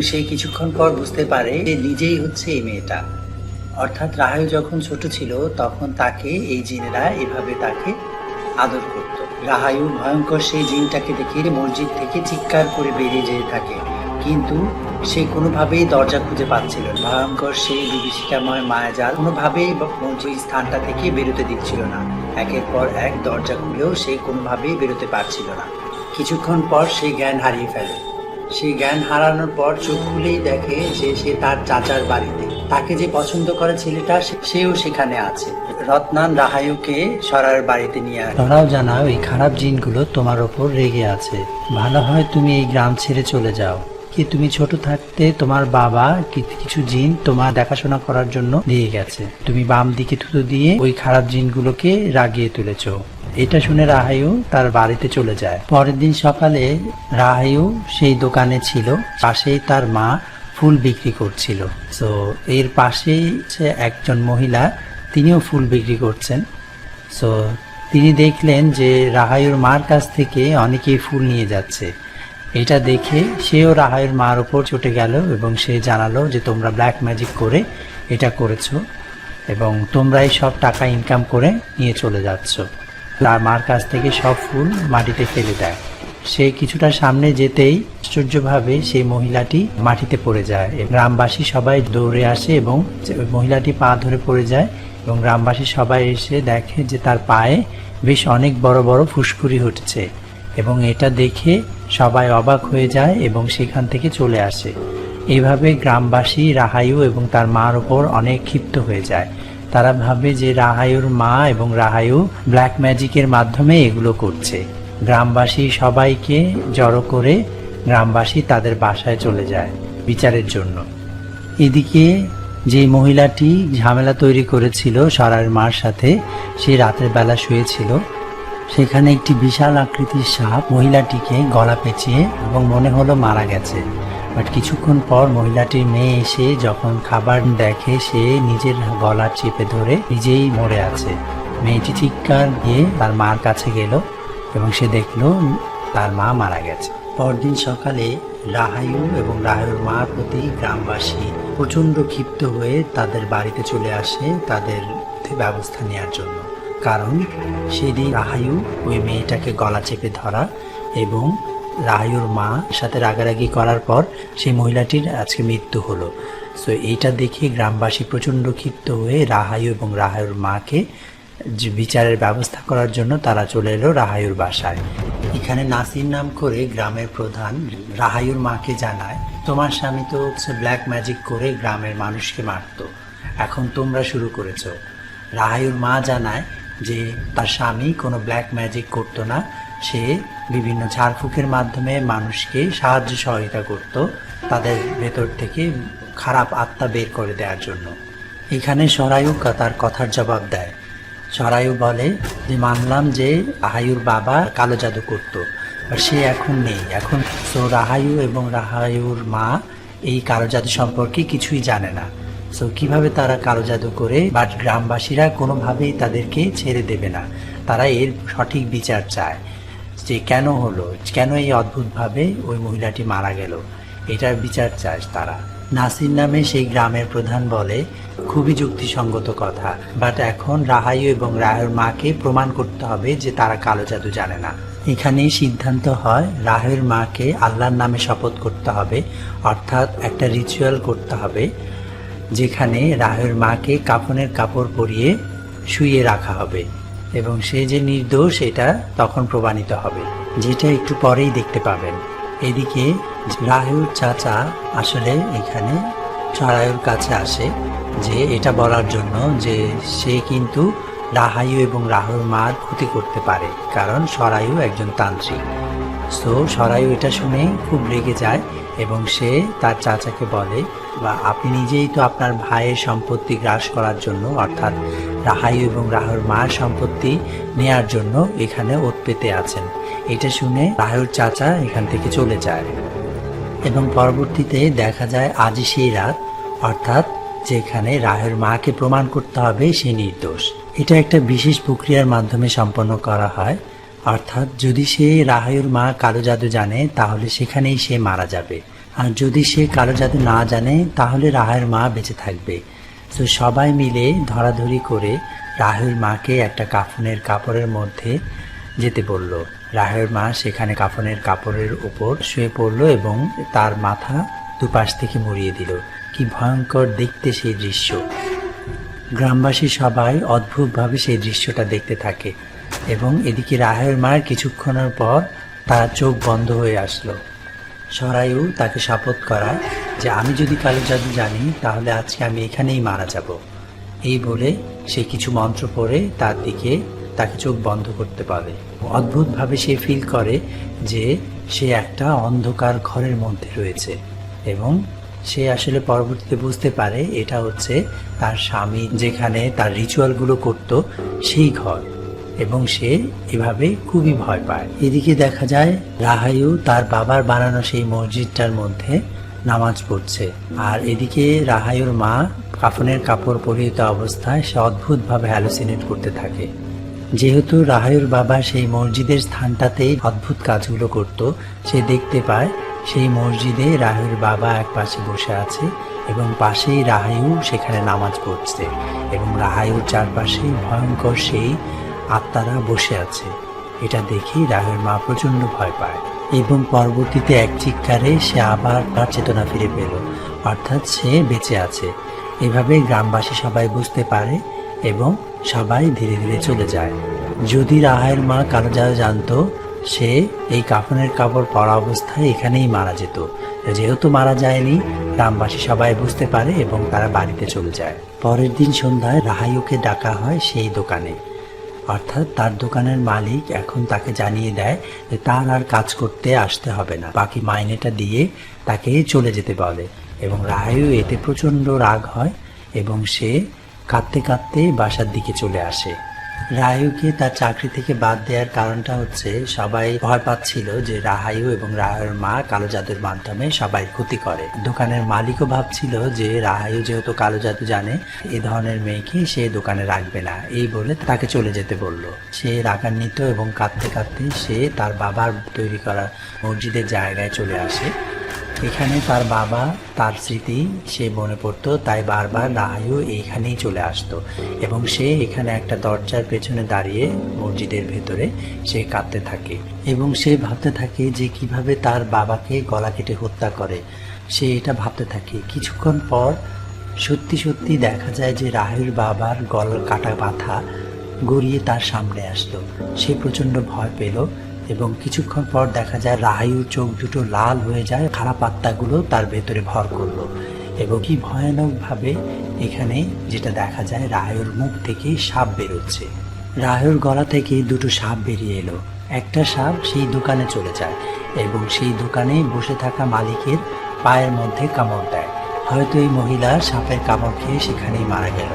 সে কিছুক্ষণ পর বুঝতে পারে যে নিজেই হচ্ছে এই মেয়েটা। অর্থাৎ রাহায়ু যখন ছোট ছিল তখন তাকে এই জিনেরা এভাবে তাকে আদর করত। রাহায়ু ভয়ঙ্কর সেই জিনটাকে দেখে মসজিদ থেকে চিৎকার করে বেরিয়ে যেতে থাকে, কিন্তু সে কোনোভাবেই দরজা খুঁজে পাচ্ছিল না। ভয়ঙ্কর সেই বিভীষিকাময় মায়াজাল কোনোভাবেই মসজিদ স্থানটা থেকে বেরোতে দিচ্ছিল না। একের পর এক দরজা খুলেও সে কোনোভাবেই বেরোতে পারছিল না। কিছুক্ষণ পর সে জ্ঞান হারিয়ে ফেলে। সে জ্ঞান হারানোর পর চোখ খুলেই দেখে যে সে তার চাচার বাড়িতে। তাকে যে পছন্দ করে ছেলেটা সেও সেখানে আছে। রত্নান রাহায়ুকে সরার বাড়িতে নিয়ে আসে। তারাও জানাও এই খারাপ জিনগুলো তোমার ওপর রেগে আছে, ভালো হয় তুমি এই গ্রাম ছেড়ে চলে যাও। কি তুমি ছোট থাকতে তোমার বাবা কিছু জিন তোমার দেখাশোনা করার জন্য দিয়ে গেছে, তুমি বাম দিকে থুতু দিয়ে ওই খারাপ জিনগুলোকে রাগিয়ে তুলেছ। এটা শুনে রাহায়ু তার বাড়িতে চলে যায়। পরের দিন সকালে রাহায়ু সেই দোকানে ছিল, পাশেই তার মা ফুল বিক্রি করছিল। তো এর পাশেই একজন মহিলা, তিনিও ফুল বিক্রি করছেন। সো তিনি দেখলেন যে রাহায়ুর মার কাছ থেকে অনেকেই ফুল নিয়ে যাচ্ছে। এটা দেখে সেও রাহায়ুর মার ওপর চটে গেল এবং সে জানালো যে তোমরা ব্ল্যাক ম্যাজিক করে এটা করেছো এবং তোমরাই সব টাকা ইনকাম করে নিয়ে চলে যাচ্ছ। তার মার কাছ থেকে সব ফুল মাটিতে ফেলে দেয়। সে কিছুটা সামনে যেতেই আশ্চর্যভাবে সেই মহিলাটি মাটিতে পড়ে যায়। গ্রামবাসী সবাই দৌড়ে আসে এবং মহিলাটি পা ধরে পড়ে যায় এবং গ্রামবাসী সবাই এসে দেখে যে তার পায়ে বেশ অনেক বড় বড় ফুসকুড়ি উঠছে এবং এটা দেখে সবাই অবাক হয়ে যায় এবং সেখান থেকে চলে আসে। এইভাবে গ্রামবাসী রাহায়ু এবং তার মার ওপর অনেক ক্ষিপ্ত হয়ে যায়। তারা ভাবে যে রাহায়ুর মা এবং রাহায়ু ব্ল্যাক ম্যাজিকের মাধ্যমে এগুলো করছে। গ্রামবাসী সবাইকে জড়ো করে গ্রামবাসী তাদের বাসায় চলে যায় বিচারের জন্য। এদিকে যে মহিলাটি ঝামেলা তৈরি করেছিল সরার মার সাথে, সে রাতের বেলা শুয়েছিল সেখানে একটি বিশাল আকৃতির সাপ মহিলাটিকে গলা পেঁচিয়ে এবং মনে হলো মারা গেছে। বাট কিছুক্ষণ পর মহিলাটির মেয়ে এসে যখন খাবার দেখে, সে নিজের গলা চেপে ধরে নিজেই মরে আছে। মেয়েটি চিৎকার দিয়ে তার মার কাছে গেল এবং সে দেখলো তার মা মারা গেছে। পরদিন সকালে রাহায়ু এবং রাহায়ুর মার প্রতি গ্রামবাসী প্রচণ্ড ক্ষিপ্ত হয়ে তাদের বাড়িতে চলে আসে তাদের ব্যবস্থা নেওয়ার জন্য। কারণ সেদিন রাহায়ু ওই মেয়েটাকে গলা চেপে ধরা এবং রাহায়ুর মা সাথে রাগারাগি করার পর সেই মহিলাটির আজকে মৃত্যু হলো। সো এইটা দেখে গ্রামবাসী প্রচণ্ড ক্ষিপ্ত হয়ে রাহায়ু এবং রাহায়ুর মাকে বিচারের ব্যবস্থা করার জন্য তারা চলে এলো রাহায়ুর বাসায়। এখানে নাসির নাম করে গ্রামের প্রধান রাহায়ুর মাকে জানায়, তোমার স্বামী তো ব্ল্যাক ম্যাজিক করে গ্রামের মানুষকে মারতো, এখন তোমরা শুরু করেছো। রাহায়ুর মা জানায় যে তার স্বামী কোনো ব্ল্যাক ম্যাজিক করতো না, সে বিভিন্ন ঝাড়ফুঁকের মাধ্যমে মানুষকে সাহায্য সহায়তা করত তাদের ভেতর থেকে খারাপ আত্মা বের করে দেওয়ার জন্য। এখানে সরায়ু তার কথার জবাব দেয়। সরায়ু বলে যে মানলাম যে রাহায়ুর বাবা কালো জাদু করতো, আর সে এখন নেই। এখন তো রাহায়ু এবং রাহায়ুর মা এই কালো জাদু সম্পর্কে কিছুই জানে না। সো কিভাবে তারা কালো জাদু করে, বাট গ্রামবাসীরা কোনোভাবেই তাদেরকে ছেড়ে দেবে না। তারা এর সঠিক বিচার চায় যে কেন হলো, কেন এই অদ্ভুতভাবে ওই মহিলাটি মারা গেল, এটার বিচার চায় তারা। নাসির নামে সেই গ্রামের প্রধান বলে, খুবই যুক্তিসঙ্গত কথা, বাট এখন রাহায়ু এবং রাহায়ুর মাকে প্রমাণ করতে হবে যে তারা কালো জাদু জানে না। এখানেই সিদ্ধান্ত হয় রাহায়ুর মাকে আল্লাহর নামে শপথ করতে হবে, অর্থাৎ একটা রিচুয়াল করতে হবে যেখানে রাহায়ুর মাকে কাফনের কাপড় পরিয়ে শুইয়ে রাখা হবে এবং সে যে নির্দোষ এটা তখন প্রমাণিত হবে, যেটা একটু পরেই দেখতে পাবেন। এদিকে রাহায়ুর চাচা আসলে এখানে সরায়ুর কাছে আসে যে এটা বলার জন্য যে সে কিন্তু রাহায়ু এবং রাহুর মার ক্ষতি করতে পারে, কারণ সরায়ু একজন তান্ত্রিক। সো সরায়ু এটা শুনে খুব রেগে যায় এবং সে তার চাচাকে বলে, বা আপনি নিজেই তো আপনার ভাইয়ের সম্পত্তি গ্রাস করার জন্য, অর্থাৎ রাহায়ু এবং রাহুর মার সম্পত্তি নেয়ার জন্য এখানে ওত পেতে আছেন। এটা শুনে রাহায়ুর চাচা এখান থেকে চলে যায় এবং পরবর্তীতে দেখা যায় আজই সেই রাত, অর্থাৎ যেখানে রাহায়ুর মাকে প্রমাণ করতে হবে সে নির্দোষ। এটা একটা বিশেষ প্রক্রিয়ার মাধ্যমে সম্পন্ন করা হয়, অর্থাৎ যদি সে রাহায়ুর মা কালো জাদু জানে তাহলে সেখানেই সে মারা যাবে, আর যদি সে কালো জাদু না জানে তাহলে রাহায়ুর মা বেঁচে থাকবে। তো সবাই মিলে ধরাধরি করে রাহায়ুর মাকে একটা কাফনের কাপড়ের মধ্যে যেতে বলল। রাহায়ুর মা সেখানে কাফনের কাপড়ের উপর শুয়ে পড়ল এবং তার মাথা দুপাশ থেকে মুড়িয়ে দিল। কি ভয়ঙ্কর দেখতে সেই দৃশ্য! গ্রামবাসী সবাই অদ্ভুতভাবে সেই দৃশ্যটা দেখতে থাকে এবং এদিকে রাহায়ুর মার কিছুক্ষণের পর তার চোখ বন্ধ হয়ে আসলো। সরায়ু তাকে শপথ করায় যে আমি যদি কালো জাদু জানি তাহলে আজকে আমি এখানেই মারা যাব। এই বলে সে কিছু মন্ত্র পড়ে তার দিকে তাকে চোখ বন্ধ করতে পারে। অদ্ভুতভাবে সে ফিল করে যে সে একটা অন্ধকার ঘরের মধ্যে রয়েছে এবং সে আসলে পরবর্তীতে বুঝতে পারে এটা হচ্ছে তার স্বামী যেখানে তার রিচুয়ালগুলো করত সেই ঘর, এবং সে এভাবে খুবই ভয় পায়। এদিকে দেখা যায় রাহায়ু তার বাবার বানানো সেই মসজিদটার মধ্যে নামাজ পড়ছে, আর এদিকে রাহায়ুর মা কাফনের কাপড় পরিহিত অবস্থায় সে অদ্ভুতভাবে হ্যালুসিনেট করতে থাকে। যেহেতু রাহায়ুর বাবা সেই মসজিদের স্থানটাতেই অদ্ভুত কাজগুলো করত, সে দেখতে পায় সেই মসজিদে রাহায়ুর বাবা এক পাশে বসে আছে এবং পাশেই রাহায়ু সেখানে নামাজ পড়ছে এবং রাহায়ুর চারপাশে ভয়ঙ্কর সেই আত্মারা বসে আছে। এটা দেখে রাহায়ুর মা প্রচণ্ড ভয় পায় এবং পরবর্তীতে এক চিৎকারে সে আবার তার চেতনা ফিরে পেল, অর্থাৎ সে বেঁচে আছে। এভাবে গ্রামবাসী সবাই বুঝতে পারে এবং সবাই ধীরে ধীরে চলে যায়। যদি রাহায়ুর মা কালো জাদু জানতো সে এই কাফনের কাপড় পরা অবস্থায় এখানেই মারা যেত। যেহেতু মারা যায়নি, গ্রামবাসী সবাই বুঝতে পারে এবং তারা বাড়িতে চলে যায়। পরের দিন সন্ধ্যায় রাহায়ুকে ডাকা হয় সেই দোকানে, অর্থাৎ তার দোকানের মালিক এখন তাকে জানিয়ে দেয় যে তার আর কাজ করতে আসতে হবে না, বাকি মাইনেটা দিয়ে তাকে চলে যেতে বলে এবং রাহায়ু এতে প্রচণ্ড রাগ হয় এবং সে কাঁদতে কাঁদতে বাসার দিকে চলে আসে। রাহায়ুকে তার চাকরি থেকে বাদ দেওয়ার কারণটা হচ্ছে সবাই ভয় পাচ্ছিল যে রাহায়ু এবং রাহায়ুর মা কালো জাদুর মাধ্যমে সবাই ক্ষতি করে। দোকানের মালিকও ভাবছিল যে রাহায়ু যেহেতু কালো জাদু জানে, এ ধরনের মেয়েকে সে দোকানে রাখবে না, এই বলে তাকে চলে যেতে বলল। সে রাগান্বিত এবং কাঁদতে কাঁদতে সে তার বাবার তৈরি করা মসজিদের জায়গায় চলে আসে। এখানে তার বাবা, তার স্মৃতি সে মনে পড়তো, তাই বারবার রাহায়ু এইখানেই চলে আসতো এবং সে এখানে একটা দরজার পেছনে দাঁড়িয়ে মসজিদের ভেতরে সে কাঁদতে থাকে এবং সে ভাবতে থাকে যে কিভাবে তার বাবাকে গলা কেটে হত্যা করে। সে এটা ভাবতে থাকে। কিছুক্ষণ পর সত্যি সত্যি দেখা যায় যে রাহায়ুর বাবার গলা কাটা বাঁধা গড়িয়ে তার সামনে আসলো। সে প্রচণ্ড ভয় পেল এবং কিছুক্ষণ পর দেখা যায় রাহায়ুর চোখ দুটো লাল হয়ে যায়, খারাপ আত্মাগুলো তার ভেতরে ভর করলো এবং কি ভয়ানকভাবে এখানে যেটা দেখা যায় রাহায়ুর মুখ থেকে সাপ বেরোচ্ছে। রাহায়ুর গলা থেকে দুটো সাপ বেরিয়ে এলো। একটা সাপ সেই দোকানে চলে যায় এবং সেই দোকানে বসে থাকা মালিকের পায়ের মধ্যে কামড় দেয়। হয়তো এই মহিলা সাপের কামড় খেয়ে সেখানেই মারা গেল।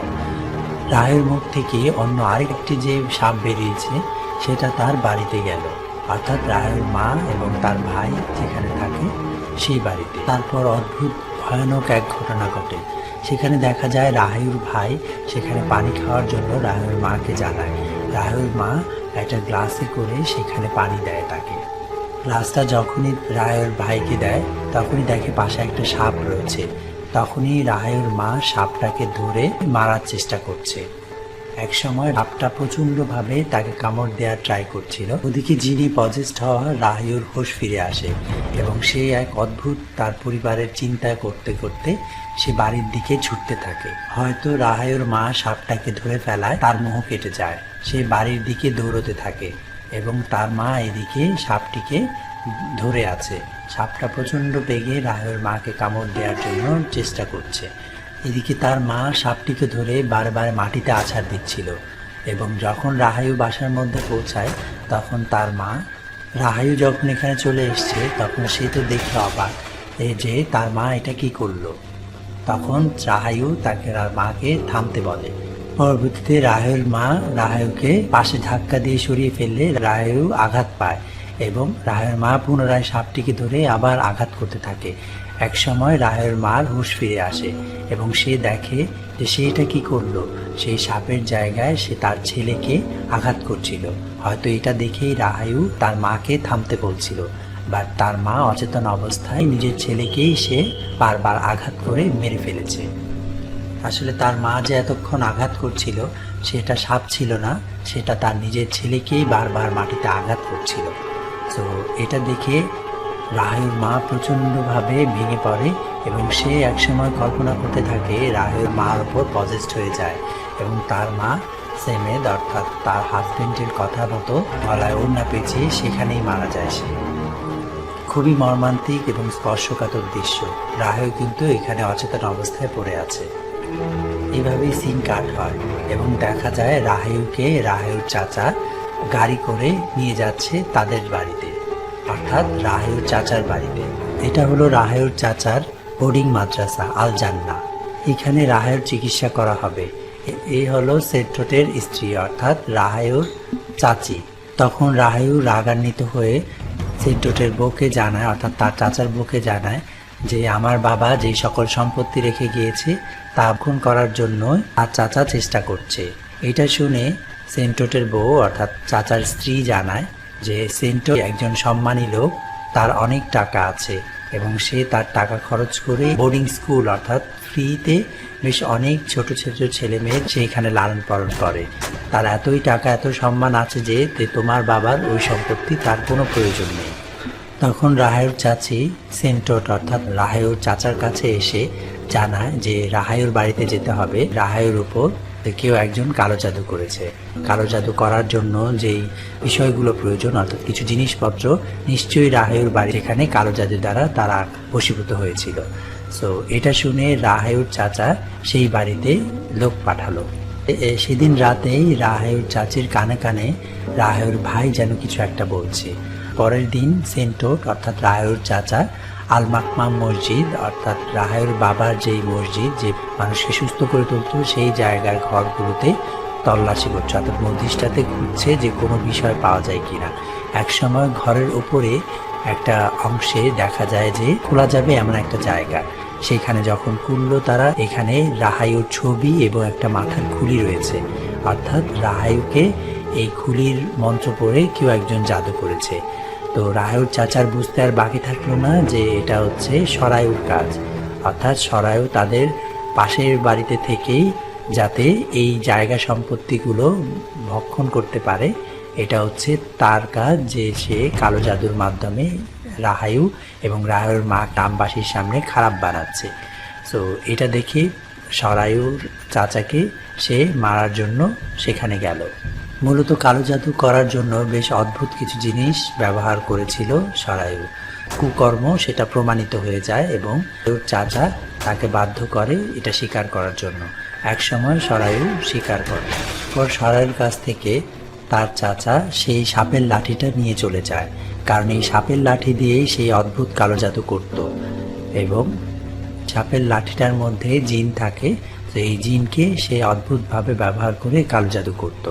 রাহায়ুর মুখ থেকে অন্য আরেকটি যে সাপ বেরিয়েছে সেটা তার বাড়িতে গেল, অর্থাৎ রাহায়ুর মা এবং তার ভাই যেখানে থাকে সেই বাড়িতে। তারপর অদ্ভুত ভয়ানক এক ঘটনা ঘটে। সেখানে দেখা যায় রাহায়ুর ভাই সেখানে পানি খাওয়ার জন্য রাহায়ুর মাকে জানায়। রাহায়ুর মা একটা গ্লাসে করে সেখানে পানি দেয় তাকে। গ্লাসটা যখনই রাহায়ুর ভাইকে দেয় তখনই দেখে পাশে একটা সাপ রয়েছে। তখনই রাহায়ুর মা সাপটাকে ধরে মারার চেষ্টা করছে। এক সময় সাপটা প্রচণ্ডভাবে তাকে কামড় দেওয়ার ট্রাই করছিল। ওদিকে যিনি পজেসড হওয়া রাহায়ুর হোশ ফিরে আসে এবং সে এক অদ্ভুত তার পরিবারের চিন্তা করতে করতে সে বাড়ির দিকে ছুটতে থাকে। হয়তো রাহায়ুর মা সাপটাকে ধরে ফেলায় তার মোহ কেটে যায়। সে বাড়ির দিকে দৌড়তে থাকে এবং তার মা এদিকে সাপটিকে ধরে আছে। সাপটা প্রচণ্ড বেগে রাহায়ুর মাকে কামড় দেওয়ার জন্য চেষ্টা করছে। এদিকে তার মা সাপটিকে ধরে বারবার মাটিতে আছাড় দিচ্ছিল এবং যখন রাহায়ু বাসার মধ্যে পৌঁছায় তখন তার মা, রাহায়ু যখন এখানে চলে এসছে তখন সে তো দেখে অবাক যে তার মা এটা কি করলো। তখন রাহায়ু তাকে মাকে থামতে বলে। পরবর্তীতে রাহায়ুর মা রাহায়ুকে পাশে ধাক্কা দিয়ে সরিয়ে ফেললে রাহায়ু আঘাত পায় এবং রাহায়ুর মা পুনরায় সাপটিকে ধরে আবার আঘাত করতে থাকে। এক সময় রাহায়ুর মার হুঁশ ফিরে আসে এবং সে দেখে যে সে এটা কি করলো। সেই সাপের জায়গায় সে তার ছেলেকে আঘাত করছিল। হয়তো এটা দেখেই রাহায়ু তার মাকে থামতে বলছিল, বাট তার মা অচেতন অবস্থায় নিজের ছেলেকেই সে বারবার আঘাত করে মেরে ফেলেছে। আসলে তার মা যে এতক্ষণ আঘাত করছিল সেটা সাপ ছিল না, সেটা তার নিজের ছেলেকেই বারবার মাটিতে আঘাত করছিল। তো এটা দেখে রাহায়ুর মা প্রচণ্ডভাবে ভেঙে পড়ে এবং সে একসময় কল্পনা করতে থাকে রাহায়ুর মার ওপর পজেসড হয়ে যায় এবং তার মা সেমেদ অর্থাৎ তার হাজবেন্ডের কথা মতো গলায় ওড়না পেঁচিয়ে সেখানেই মারা যায় সে। খুবই মর্মান্তিক এবং স্পর্শকাতর দৃশ্য। রাহায়ু কিন্তু এখানে অচেতন অবস্থায় পড়ে আছে। এভাবেই সিন কাট হয় এবং দেখা যায় রাহায়ুকে রাহায়ুর চাচা গাড়ি করে নিয়ে যাচ্ছে তাদের বাড়িতে, অর্থাৎ রাহায়ুর চাচার বাড়িতে। এটা হলো রাহায়ুর চাচার বোর্ডিং মাদ্রাসা আল জান্না। এখানে রাহায়ুর চিকিৎসা করা হবে। এই হলো সেন্টোটের স্ত্রী অর্থাৎ রাহায়ুর চাচি। তখন রাহায়ু রাগান্বিত হয়ে সেন্টোটের বউকে জানায়, অর্থাৎ তার চাচার বউকে জানায় যে আমার বাবা যেই সকল সম্পত্তি রেখে গিয়েছে তা খুন করার জন্য তার চাচা চেষ্টা করছে। এটা শুনে সেন্টোটের বউ অর্থাৎ চাচার স্ত্রী জানায় যে সেন্টো একজন সম্মানী লোক, তার অনেক টাকা আছে এবং সে তার টাকা খরচ করে বোর্ডিং স্কুল অর্থাৎ ফ্রিতে বেশ অনেক ছোট ছোট ছেলে মেয়ে সেইখানে লালন পালন করে। তার এতই টাকা এত সম্মান আছে যে তোমার বাবার ওই সম্পত্তি তার কোনো প্রয়োজন নেই। তখন রাহায়ুর চাচি সেন্টোট অর্থাৎ রাহায়ুর চাচার কাছে এসে জানায় যে রাহায়ুর বাড়িতে যেতে হবে। রাহায়ুর উপর কেউ একজন কালো জাদু করেছে। কালো জাদু করার জন্য যেই বিষয়গুলো প্রয়োজন অর্থাৎ কিছু জিনিসপত্র নিশ্চয়ই রাহায়ুর বাড়ি এখানে কালো জাদু দ্বারা তারা বশীভূত হয়েছিল। সো এটা শুনে রাহায়ুর চাচা সেই বাড়িতে লোক পাঠালো। সেদিন রাতেই রাহায়ুর চাচির কানে কানে রাহায়ুর ভাই যেন কিছু একটা বলছে। পরের দিন সেন্টোট অর্থাৎ রাহায়ুর চাচা আল মাকমাম মসজিদ অর্থাৎ রাহায়ুর বাবার যেই মসজিদ যে মানুষকে সুস্থ করে তুলত সেই জায়গার ঘরগুলোতে তল্লাশি করছে, অর্থাৎ মধ্যিষ্টাতে খুঁজছে যে কোনো বিষয় পাওয়া যায় কিনা। একসময় ঘরের উপরে একটা অংশে দেখা যায় যে খোলা যাবে এমন একটা জায়গা। সেখানে যখন খুললো তারা, এখানে রাহায়ুর ছবি এবং একটা মাথার খুলি রয়েছে, অর্থাৎ রাহায়ুকে এই খুলির মন্ত্র পড়ে কেউ একজন জাদু করেছে। তো রাহায়ুর চাচার বুঝতে আর বাকি থাকলো না যে এটা হচ্ছে সরায়ুর কাজ, অর্থাৎ সরায়ু তাদের পাশের বাড়িতে থেকেই যাতে এই জায়গা সম্পত্তিগুলো ভক্ষণ করতে পারে, এটা হচ্ছে তার কাজ, যে সে কালো জাদুর মাধ্যমে রাহায়ু এবং রাহায়ুর মা গ্রামবাসীর সামনে খারাপ বানাচ্ছে। সো এটা দেখে সরায়ুর চাচাকে সে মারার জন্য সেখানে গেল। মূলত কালো জাদু করার জন্য বেশ অদ্ভুত কিছু জিনিস ব্যবহার করেছিল সরায়ু। কুকর্ম সেটা প্রমাণিত হয়ে যায় এবং ওর চাচা তাকে বাধ্য করে এটা স্বীকার করার জন্য। একসময় সরায়ু স্বীকার করে, পর সরায়ুর কাছ থেকে তার চাচা সেই সাপের লাঠিটা নিয়ে চলে যায়, কারণ এই সাপের লাঠি দিয়েই সেই অদ্ভুত কালো জাদু করত এবং সাপের লাঠিটার মধ্যে জিন থাকে, তো এই জিনকে সে অদ্ভুতভাবে ব্যবহার করে কালো জাদু করত।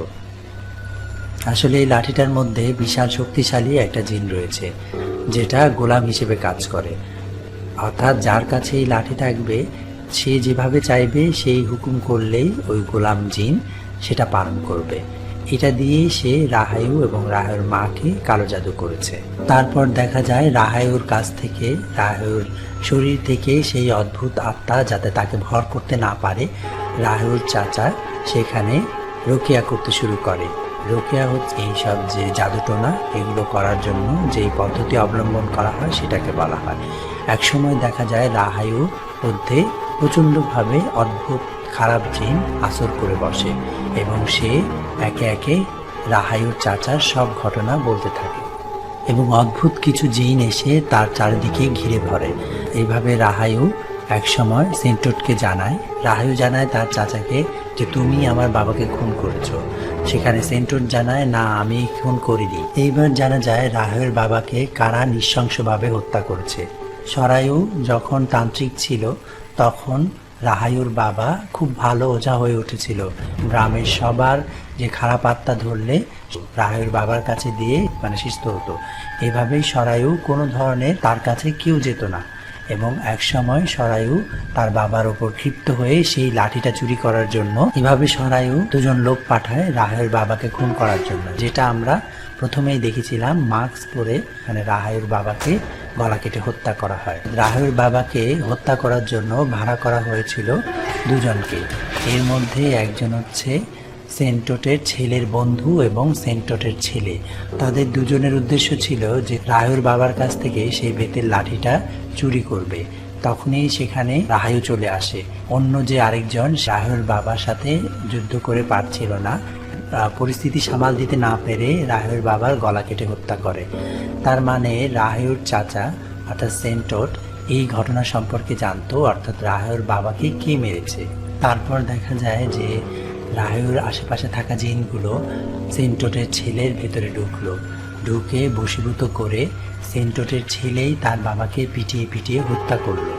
আসলে এই লাঠিটার মধ্যে বিশাল শক্তিশালী একটা জিন রয়েছে, যেটা গোলাম হিসেবে কাজ করে, অর্থাৎ যার কাছে এই লাঠি থাকবে সে যেভাবে চাইবে সেই হুকুম করলেই ওই গোলাম জিন সেটা পালন করবে। এটা দিয়েই সে রাহায়ু এবং রাহায়ুর মাকে কালো জাদু করেছে। তারপর দেখা যায় রাহায়ুর কাছ থেকে, রাহায়ুর শরীর থেকে সেই অদ্ভুত আত্মা যাতে তাকে ভর করতে না পারে, রাহায়ুর চাচা সেখানে রোকেয়া করতে শুরু করে। রোকেয়া হচ্ছে এইসব যে জাদুটোনা এগুলো করার জন্য যেই পদ্ধতি অবলম্বন করা হয় সেটাকে বলা হয়। একসময় দেখা যায় রাহায়ুর মধ্যে প্রচণ্ডভাবে অদ্ভুত খারাপ জিন আসর করে বসে এবং সে একে একে রাহায়ুর চাচার সব ঘটনা বলতে থাকে এবং অদ্ভুত কিছু জিন এসে তার চারিদিকে ঘিরে ধরে। এইভাবে রাহায়ু একসময় সেন্টোটকে জানায়, রাহায়ু জানায় তার চাচাকে যে তুমি আমার বাবাকে খুন করেছো। সেখানে সেন্টোট জানায় না, আমি খুন করিনি। এইবার জানা যায় রাহায়ুর বাবাকে কারা নৃশংসভাবে হত্যা করেছে। সরায়ু যখন তান্ত্রিক ছিল তখন রাহায়ুর বাবা খুব ভালো ওঝা হয়ে উঠেছিল। গ্রামের সবার যে খারাপ আত্মা ধরলে রাহায়ুর বাবার কাছে দিয়ে সুস্থ হতো। এভাবেই সরায়ু কোনো ধরনের তার কাছে কেউ যেত না এবং একসময় সরায়ু তার বাবার ওপর ক্ষিপ্ত হয়ে সেই লাঠিটা চুরি করার জন্য এভাবে সরায়ু দুজন লোক পাঠায় রাহায়ুর বাবাকে খুন করার জন্য, যেটা আমরা প্রথমেই দেখেছিলাম মাস্ক পরে রাহায়ুর বাবাকে গলা কেটে হত্যা করা হয়। রাহায়ুর বাবাকে হত্যা করার জন্য ভাড়া করা হয়েছিল দুজনকে। এর মধ্যে একজন হচ্ছে সেন্টোটের ছেলের বন্ধু এবং সেন্টোটের ছেলে। তাদের দুজনের উদ্দেশ্য ছিল যে রাহায়ুর বাবার কাছ থেকে সেই বেতের লাঠিটা চুরি করবে। তখনই সেখানে রাহায়ু চলে আসে। অন্য যে আরেকজন রাহায়ুর বাবার সাথে যুদ্ধ করে পারছিল না, পরিস্থিতি সামাল দিতে না পেরে রাহায়ুর বাবার গলা কেটে হত্যা করে। তার মানে রাহায়ুর চাচা অর্থাৎ সেন্টোট এই ঘটনা সম্পর্কে জানতো, অর্থাৎ রাহায়ুর বাবাকে কে মেরেছে। তারপর দেখা যায় যে রাহায়ুর আশেপাশে থাকা জিনগুলো সেন্টোটের ছেলের ভেতরে ঢুকে বশীভূত করে সেন্টোটের ছেলেই তার বাবাকে পিটিয়ে পিটিয়ে হত্যা করলো।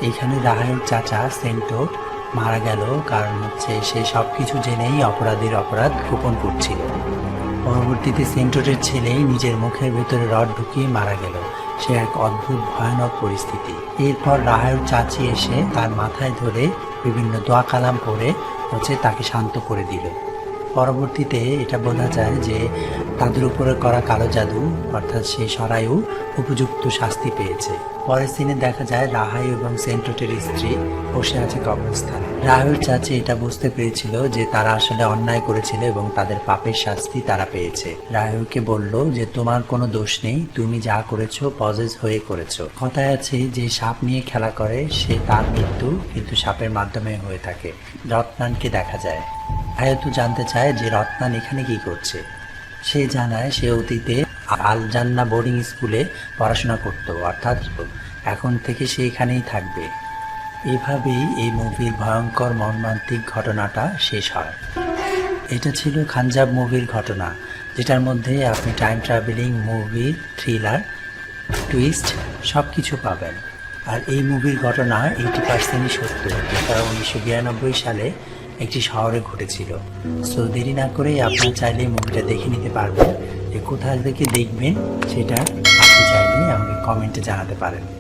এখানে রাহায়ুর চাচা সেন্টোট মারা গেল, কারণ হচ্ছে সে সব কিছু জেনেই অপরাধীর অপরাধ গোপন করছিল। পরবর্তীতে সেন্টোটের ছেলেই নিজের মুখের ভেতরে রড ঢুকিয়ে মারা গেল। সে এক অদ্ভুত ভয়ানক পরিস্থিতি। এরপর রাহায়ুর চাচি এসে তার মাথায় ধরে বিভিন্ন দোয়া কালাম পড়ে তাকে শান্ত করে দিল। পরবর্তীতে এটা বোঝা যায় যে তাদের উপরে করা কালো জাদু অর্থাৎ সেই সরায়ু উপযুক্ত শাস্তি পেয়েছে। পরের সিনে দেখা যায় রাহায়ু এবং সেন্টোটের স্ত্রী বসে আছে কবরস্থানে। রাহায়ুর চাচি এটা বুঝতে পেরেছিল যে তারা আসলে অন্যায় করেছিল এবং তাদের পাপের শাস্তি তারা পেয়েছে। রাহায়ুকে বলল যে তোমার কোনো দোষ নেই, তুমি যা করেছো পজেস হয়ে করেছো। কথায় আছে যে সাপ নিয়ে খেলা করে সে তার মৃত্যু কিন্তু সাপের মাধ্যমে হয়ে থাকে। রত্নানকে দেখা যায়। রাহায়ু জানতে চায় যে রত্নান এখানে কি করছে। সে জানায় সে অতীতে আল জান্না বোর্ডিং স্কুলে পড়াশোনা করত, অর্থাৎ এখন থেকে সে এখানেই থাকবে। এভাবেই এই মুভির ভয়ঙ্কর মর্মান্তিক ঘটনাটা শেষ হয়। এটা ছিল খানজাব মুভির ঘটনা, যেটার মধ্যে আপনি time travelling, movie, thriller, twist সব কিছু পাবেন। আর এই মুভির ঘটনা 80% সত্য। এটা 1992 সালে একটি শহরে ঘটেছিল। সো দেরি না করেই আপনারা চাইলে মুভিটা দেখে নিতে পারবেন। যে কোথা থেকে দেখবেন সেটা আপনি চাইলে আমাকে কমেন্টে জানাতে পারেন।